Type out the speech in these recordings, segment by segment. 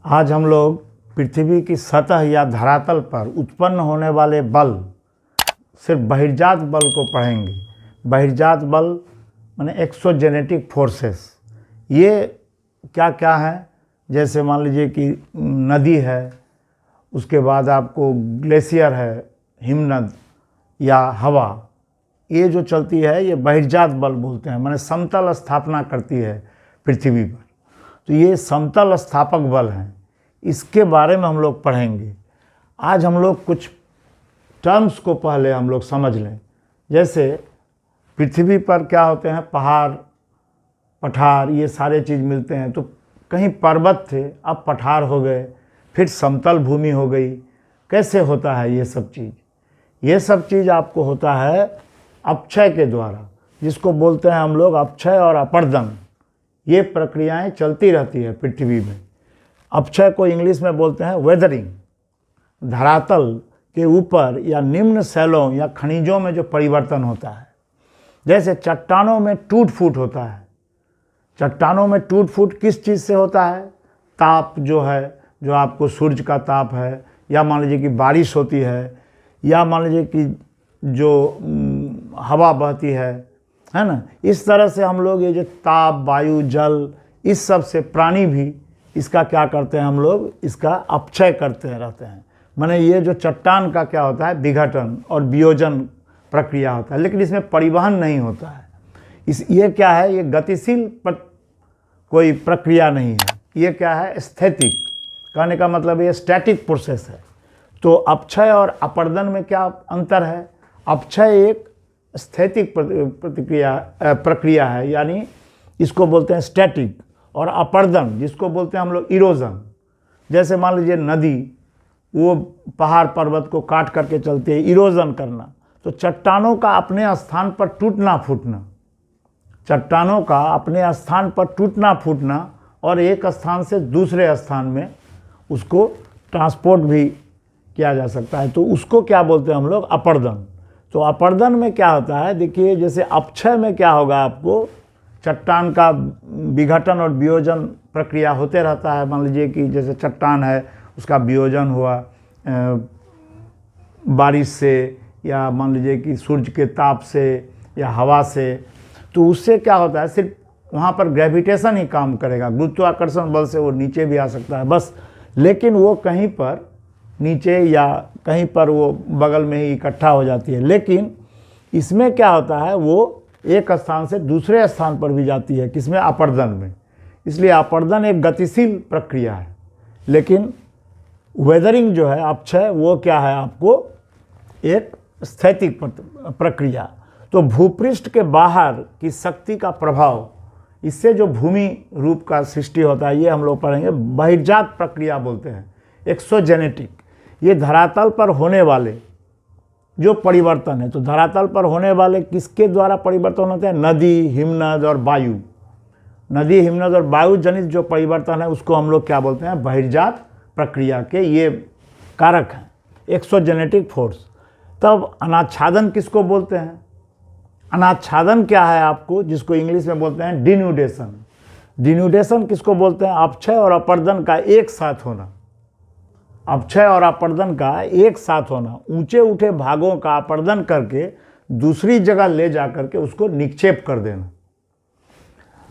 आज हम लोग पृथ्वी की सतह या धरातल पर उत्पन्न होने वाले बल, सिर्फ बहिर्जात बल को पढ़ेंगे। बहिर्जात बल माने एक्सोजेनेटिक फोर्सेस। ये क्या क्या है, जैसे मान लीजिए कि नदी है, उसके बाद आपको ग्लेशियर है, हिमनद या हवा, ये जो चलती है ये बहिर्जात बल बोलते हैं, माने समतल स्थापना करती है पृथ्वी पर। तो ये समतल स्थापक बल हैं, इसके बारे में हम लोग पढ़ेंगे। आज हम लोग कुछ टर्म्स को पहले हम लोग समझ लें। जैसे पृथ्वी पर क्या होते हैं, पहाड़ पठार, ये सारे चीज़ मिलते हैं। तो कहीं पर्वत थे, अब पठार हो गए, फिर समतल भूमि हो गई। कैसे होता है ये सब चीज़? ये सब चीज़ आपको होता है अपक्षय के द्वारा, जिसको बोलते हैं हम लोग अपक्षय और अपर्दन। ये प्रक्रियाएं चलती रहती है पृथ्वी में। अपक्षय को इंग्लिश में बोलते हैं वेदरिंग। धरातल के ऊपर या निम्न शैलों या खनिजों में जो परिवर्तन होता है, जैसे चट्टानों में टूट फूट होता है। चट्टानों में टूट फूट किस चीज़ से होता है? ताप जो है, जो आपको सूर्य का ताप है, या मान लीजिए कि बारिश होती है, या मान लीजिए कि जो हवा बहती है ना। इस तरह से हम लोग ये जो ताप, वायु, जल, इस सब से प्राणी भी इसका क्या करते हैं, हम लोग इसका अपक्षय करते रहते हैं। माने ये जो चट्टान का क्या होता है, विघटन और वियोजन प्रक्रिया होता है, लेकिन इसमें परिवहन नहीं होता है। ये क्या है, ये गतिशील कोई प्रक्रिया नहीं है। ये क्या है, स्थैतिक। कहने का मतलब ये स्टैटिक प्रोसेस है। तो अपक्षय और अपर्दन में क्या अंतर है? अपक्षय एक स्थैतिक प्रक्रिया है, यानी इसको बोलते हैं स्टैटिक, और अपर्दन जिसको बोलते हैं हम लोग इरोजन। जैसे मान लीजिए नदी, वो पहाड़ पर्वत को काट करके चलती है, इरोजन करना। तो चट्टानों का अपने स्थान पर टूटना फूटना, चट्टानों का अपने स्थान पर टूटना फूटना और एक स्थान से दूसरे स्थान में उसको ट्रांसपोर्ट भी किया जा सकता है। तो उसको क्या बोलते हैं हम लोग, अपर्दन। तो अपर्दन में क्या होता है, देखिए जैसे अपक्षय में क्या होगा, आपको चट्टान का विघटन और वियोजन प्रक्रिया होते रहता है। मान लीजिए कि जैसे चट्टान है, उसका वियोजन हुआ बारिश से, या मान लीजिए कि सूर्य के ताप से या हवा से। तो उससे क्या होता है, सिर्फ वहाँ पर ग्रेविटेशन ही काम करेगा, गुरुत्वाकर्षण बल से वो नीचे भी आ सकता है बस। लेकिन वो कहीं पर नीचे या कहीं पर वो बगल में ही इकट्ठा हो जाती है। लेकिन इसमें क्या होता है, वो एक स्थान से दूसरे स्थान पर भी जाती है। किसमें? अपर्दन में। इसलिए अपर्दन एक गतिशील प्रक्रिया है। लेकिन वेदरिंग जो है, अपक्षय, वो क्या है, आपको एक स्थैतिक प्रक्रिया। तो भूपृष्ठ के बाहर की शक्ति का प्रभाव, इससे जो भूमि रूप का सृष्टि होता है, ये हम लोग पढ़ेंगे। बहिर्जात प्रक्रिया बोलते हैं, एक्सोजेनेटिक। ये धरातल पर होने वाले जो परिवर्तन है। तो धरातल पर होने वाले किसके द्वारा परिवर्तन होते हैं? नदी, हिमनद और वायु। नदी, हिमनद और वायु जनित जो परिवर्तन है, उसको हम लोग क्या बोलते हैं, बहिर्जात प्रक्रिया के ये कारक हैं, एक्सोजेनेटिक फोर्स। तब अनाच्छादन किसको बोलते हैं? अनाच्छादन क्या है आपको, जिसको इंग्लिश में बोलते हैं डिन्यूडेशन। डिन्यूडेशन किसको बोलते हैं? अपक्षय और अपर्दन का एक साथ होना। अपक्षय और अपर्दन का एक साथ होना, ऊंचे उठे भागों का अपर्दन करके दूसरी जगह ले जा करके उसको निक्षेप कर देना।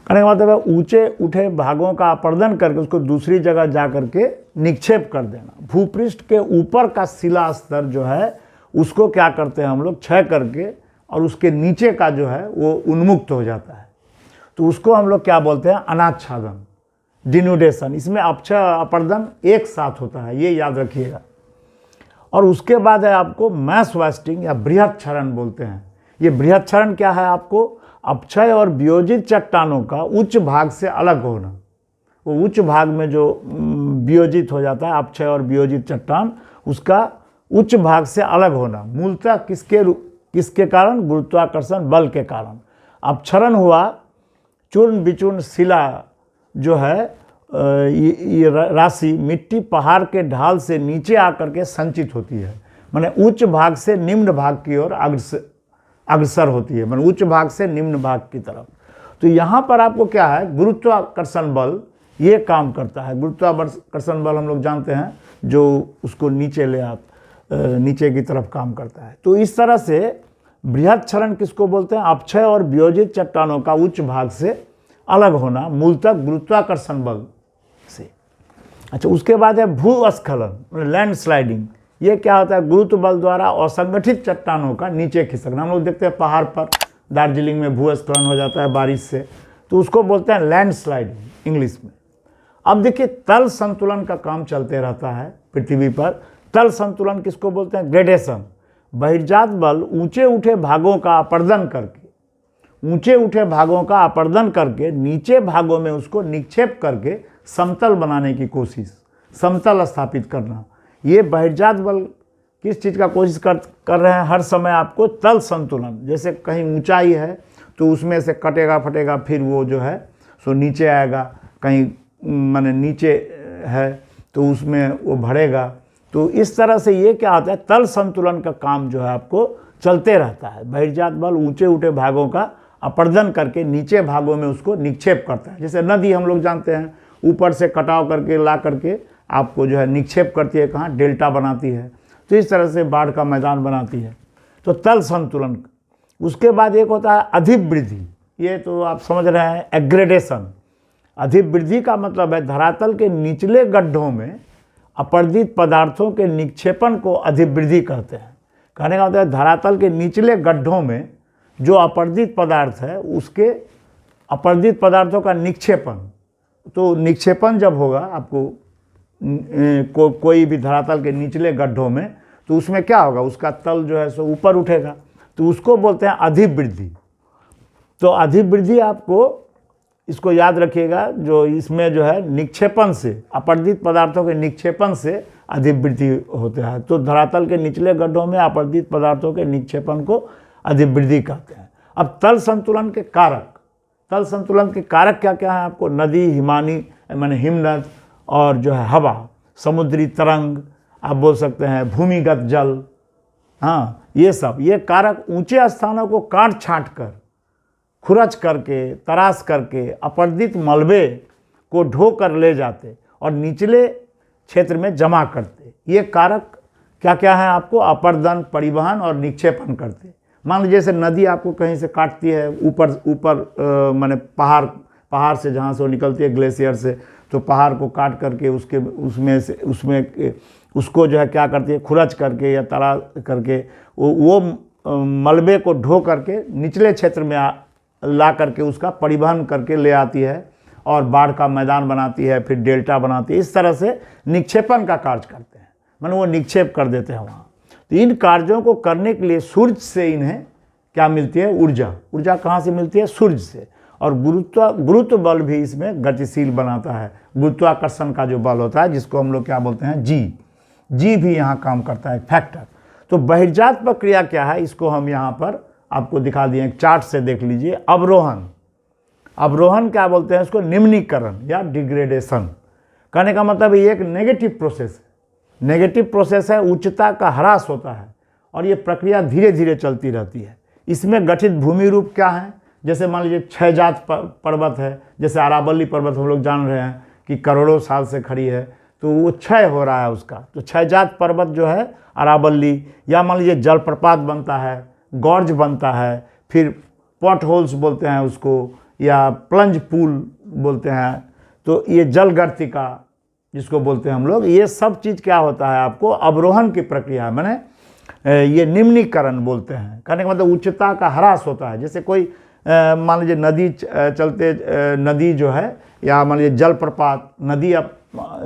कहने का मतलब है ऊंचे उठे भागों का अपर्दन करके उसको दूसरी जगह जा करके निक्षेप कर देना। भूपृष्ठ के ऊपर का शिला स्तर जो है, उसको क्या करते हैं हम लोग, क्षय करके, और उसके नीचे का जो है वो उन्मुक्त हो जाता है। तो उसको हम लोग क्या बोलते हैं, अनाच्छादन, डिन्यूडेशन। इसमें अपक्षय अपर्दन एक साथ होता है, ये याद रखिएगा। और उसके बाद है आपको मैस वेस्टिंग या बृहत क्षरण बोलते हैं। ये बृहत क्षरण क्या है, आपको अपक्षय और वियोजित चट्टानों का उच्च भाग से अलग होना। वो उच्च भाग में जो वियोजित हो जाता है, अपक्षय और वियोजित चट्टान, उसका उच्च भाग से अलग होना। मूलतः किसके कारण? गुरुत्वाकर्षण बल के कारण। अपक्षरण हुआ, चूर्ण विचूर्ण शिला जो है, ये राशि मिट्टी पहाड़ के ढाल से नीचे आकर के संचित होती है। माने उच्च भाग से निम्न भाग की ओर अग्रसर होती है, माने उच्च भाग से निम्न भाग की तरफ। तो यहाँ पर आपको क्या है, गुरुत्वाकर्षण बल ये काम करता है। गुरुत्वाकर्षण बल हम लोग जानते हैं, जो उसको नीचे नीचे की तरफ काम करता है। तो इस तरह से बृहद क्षरण किसको बोलते हैं? अपक्षय और वियोजित चट्टानों का उच्च भाग से अलग होना, मूलतः गुरुत्वाकर्षण बल से। अच्छा, उसके बाद है भूस्खलन, लैंड स्लाइडिंग। ये क्या होता है? गुरुत्व बल द्वारा असंगठित चट्टानों का नीचे खिसकना। हम लोग देखते हैं पहाड़ पर दार्जिलिंग में भूस्खलन हो जाता है बारिश से, तो उसको बोलते हैं लैंड स्लाइडिंग इंग्लिश में। अब देखिए, तल संतुलन का काम चलते रहता है पृथ्वी पर। तल संतुलन किसको बोलते हैं? ग्रेडेशन। बहिर्जात बल ऊंचे उठे भागों का अपर्दन करके नीचे भागों में उसको निक्षेप करके समतल बनाने की कोशिश, समतल स्थापित करना। ये बहिर्जात बल किस चीज़ का कोशिश कर रहे हैं? हर समय आपको तल संतुलन, जैसे कहीं ऊंचाई है तो उसमें से कटेगा फटेगा, फिर वो जो है सो नीचे आएगा, कहीं माने नीचे है तो उसमें वो बढ़ेगा। तो इस तरह से ये क्या होता है? तल संतुलन का काम जो है आपको चलते रहता है। बहिर्जात बल ऊंचे उठे भागों का अपर्दन करके नीचे भागों में उसको निक्षेप करता है। जैसे नदी हम लोग जानते हैं, ऊपर से कटाव करके ला करके आपको जो है निक्षेप करती है, कहाँ? डेल्टा बनाती है। तो इस तरह से बाढ़ का मैदान बनाती है। तो तल संतुलन। उसके बाद एक होता है अधिवृद्धि। ये तो आप समझ रहे हैं, एग्रेडेशन। अधिवृद्धि का मतलब है धरातल के निचले गड्ढों में अपर्दित पदार्थों के निक्षेपण को अधिवृद्धि कहते हैं। कहने का मतलब है धरातल के निचले गड्ढों में जो अपर्दित पदार्थ है, उसके अपर्दित पदार्थों का निक्षेपण। तो निक्षेपण जब होगा आपको कोई भी धरातल के निचले गड्ढों में, तो उसमें क्या होगा? उसका तल जो है सो ऊपर उठेगा, तो उसको बोलते हैं अधिवृद्धि। तो अधिवृद्धि आपको इसको याद रखिएगा, जो इसमें जो है निक्षेपण से, अपर्दित पदार्थों के निक्षेपण से अधिवृद्धि होता है। तो धरातल के निचले गड्ढों में अपर्दित पदार्थों के निक्षेपण को अधिवृद्धि कहते हैं। अब तल संतुलन के कारक, तल संतुलन के कारक क्या क्या है? आपको नदी, हिमानी माने हिमनद, और जो है हवा, समुद्री तरंग, आप बोल सकते हैं भूमिगत जल। हाँ, ये सब ये कारक ऊंचे स्थानों को काट छांट कर, खुरच करके, तराश करके अपर्दित मलबे को ढो कर ले जाते और निचले क्षेत्र में जमा करते। ये कारक क्या क्या है? आपको अपर्दन, परिवहन और निक्षेपण करते। मान लीजिए जैसे नदी आपको कहीं से काटती है, ऊपर माने पहाड़ से, जहाँ से वो निकलती है ग्लेशियर से, तो पहाड़ को काट करके उसमें उसको जो है क्या करती है? खुरच करके या तरा करके वो मलबे को ढो करके निचले क्षेत्र में ला करके उसका परिवहन करके ले आती है और बाढ़ का मैदान बनाती है, फिर डेल्टा बनाती है। इस तरह से निक्षेपण का कार्य करते हैं, माने वो निक्षेप कर देते हैं वहाँ। तो इन कार्यों को करने के लिए सूर्य से इन्हें क्या मिलती है? ऊर्जा। ऊर्जा कहाँ से मिलती है? सूर्य से। और गुरुत्व बल भी इसमें गतिशील बनाता है। गुरुत्वाकर्षण का जो बल होता है, जिसको हम लोग क्या बोलते हैं? जी भी यहाँ काम करता है, फैक्टर। तो बहिर्जात प्रक्रिया क्या है? इसको हम यहाँ पर आपको दिखा दिए, एक चार्ट से देख लीजिए। अवरोहन क्या बोलते हैं? इसको निम्नीकरण या डिग्रेडेशन। कहने का मतलब ये एक नेगेटिव प्रोसेस है। नेगेटिव प्रोसेस है, उच्चता का ह्रास होता है और ये प्रक्रिया धीरे धीरे चलती रहती है। इसमें गठित भूमि रूप क्या है? जैसे मान लीजिए क्षयजात पर्वत है, जैसे अरावली पर्वत हम लोग जान रहे हैं कि करोड़ों साल से खड़ी है, तो वो क्षय हो रहा है उसका। तो क्षयजात पर्वत जो है अरावली, या मान लीजिए जलप्रपात बनता है, गॉर्ज बनता है, फिर पॉट होल्स बोलते हैं उसको, या प्लंज पूल बोलते हैं। तो ये जलगर्तिका जिसको बोलते हैं हम लोग, ये सब चीज़ क्या होता है? आपको अवरोहन की प्रक्रिया, माने ये निम्नीकरण बोलते हैं। कहने का मतलब उच्चता का ह्रास होता है। जैसे कोई मान लीजिए नदी चलते, नदी जो है, या मान लीजिए जलप्रपात, नदी अब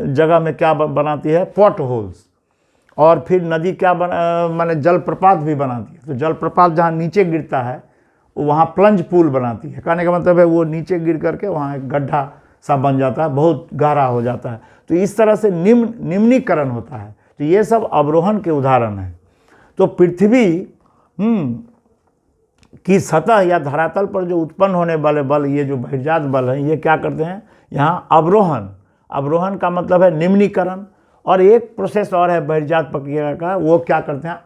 जगह में क्या बनाती है? Pot holes. और फिर नदी क्या माने जलप्रपात भी बनाती है। तो जलप्रपात जहाँ नीचे गिरता है वहाँ प्लंज पूल बनाती है। कहने का मतलब है वो नीचे गिर करके वहाँ एक गड्ढा सा बन जाता है, बहुत गहरा हो जाता है। तो इस तरह से निम्नीकरण होता है। तो ये सब अवरोहन के उदाहरण हैं। तो पृथ्वी की सतह या धरातल पर जो उत्पन्न होने वाले बल, ये जो बहिर्जात बल हैं, ये क्या करते हैं? यहाँ अवरोहन का मतलब है निम्नीकरण। और एक प्रोसेस और है बहिर्जात प्रक्रिया का, वो क्या करते हैं?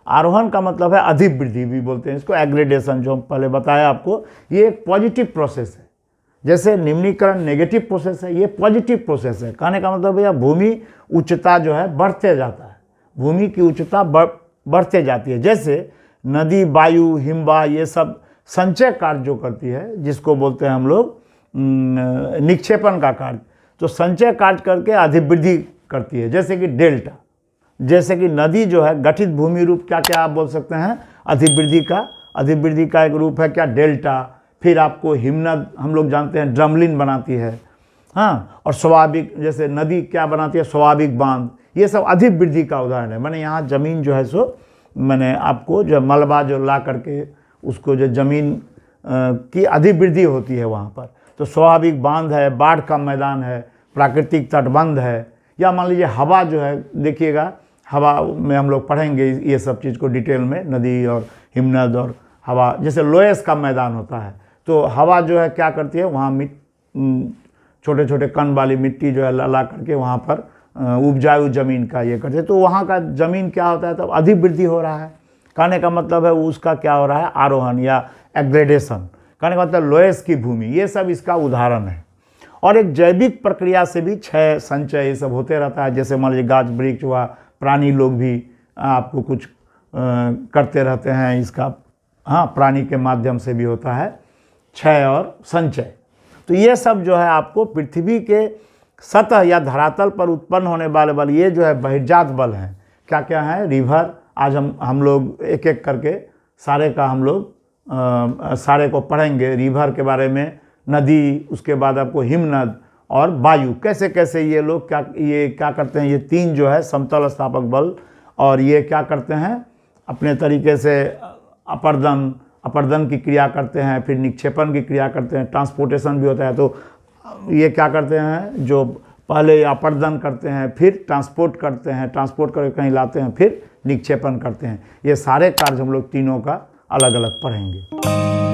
आरोहण का मतलब है अधिवृद्धि भी बोलते हैं इसको, एग्रेडेशन, जो हम पहले बताया आपको। ये एक पॉजिटिव प्रोसेस है। जैसे निम्नीकरण नेगेटिव प्रोसेस है, ये पॉजिटिव प्रोसेस है। कहने का मतलब भैया भूमि उच्चता जो है बढ़ते जाता है, भूमि की उच्चता बढ़ते जाती है। जैसे नदी, वायु, हिमवाह ये सब संचय कार्य जो करती है, जिसको बोलते हैं हम लोग निक्षेपण का कार्य, तो संचय कार्य करके अधिवृद्धि करती है। जैसे कि डेल्टा, जैसे कि नदी जो है गठित भूमि रूप, क्या क्या आप बोल सकते हैं, अधिवृद्धि का एक रूप है क्या, डेल्टा। फिर आपको हिमनद हम लोग जानते हैं ड्रमलिन बनाती है, हाँ। और स्वाभाविक, जैसे नदी क्या बनाती है, स्वाभाविक बांध, ये सब अधिवृद्धि का उदाहरण है। मैंने यहाँ ज़मीन जो है सो मैंने आपको जो मलबा जो ला करके उसको जो ज़मीन की अधिवृद्धि होती है वहाँ पर, तो स्वाभाविक बांध है, बाढ़ का मैदान है, प्राकृतिक तटबंध है, या मान लीजिए हवा जो है, देखिएगा हवा में हम लोग पढ़ेंगे ये सब चीज़ को डिटेल में, नदी और हिमनद और हवा। जैसे लोएस का मैदान होता है, तो हवा जो है क्या करती है, वहाँ छोटे छोटे कण वाली मिट्टी जो है ला करके वहाँ पर उपजाऊ ज़मीन का ये करते हैं, तो वहाँ का ज़मीन क्या होता है, तब अधिवृद्धि हो रहा है। कहने का मतलब है उसका क्या हो रहा है, आरोहण या एग्रेडेशन। कहने का मतलब लोएस की भूमि, ये सब इसका उदाहरण है। और एक जैविक प्रक्रिया से भी क्षय संचय ये सब होते रहता है। जैसे मान लीजिए गाछ वृक्ष हुआ, प्राणी लोग भी आपको कुछ करते रहते हैं इसका, हाँ, प्राणी के माध्यम से भी होता है क्षय और संचय। तो ये सब जो है आपको पृथ्वी के सतह या धरातल पर उत्पन्न होने वाले बल, ये जो है बहिर्जात बल हैं। क्या क्या है, रिवर, आज हम लोग एक एक करके सारे का हम लोग सारे को पढ़ेंगे, रिवर के बारे में, नदी, उसके बाद आपको हिमनद और वायु, कैसे कैसे ये लोग क्या करते हैं। ये तीन जो है समतल स्थापक बल, और ये क्या करते हैं, अपने तरीके से अपर्दन की क्रिया करते हैं, फिर निक्षेपण की क्रिया करते हैं, ट्रांसपोर्टेशन भी होता है। तो ये क्या करते हैं, जो पहले अपर्दन करते हैं, फिर ट्रांसपोर्ट करते हैं, ट्रांसपोर्ट करके कहीं लाते हैं, फिर निक्षेपण करते हैं। ये सारे कार्य हम लोग तीनों का अलग अलग पढ़ेंगे।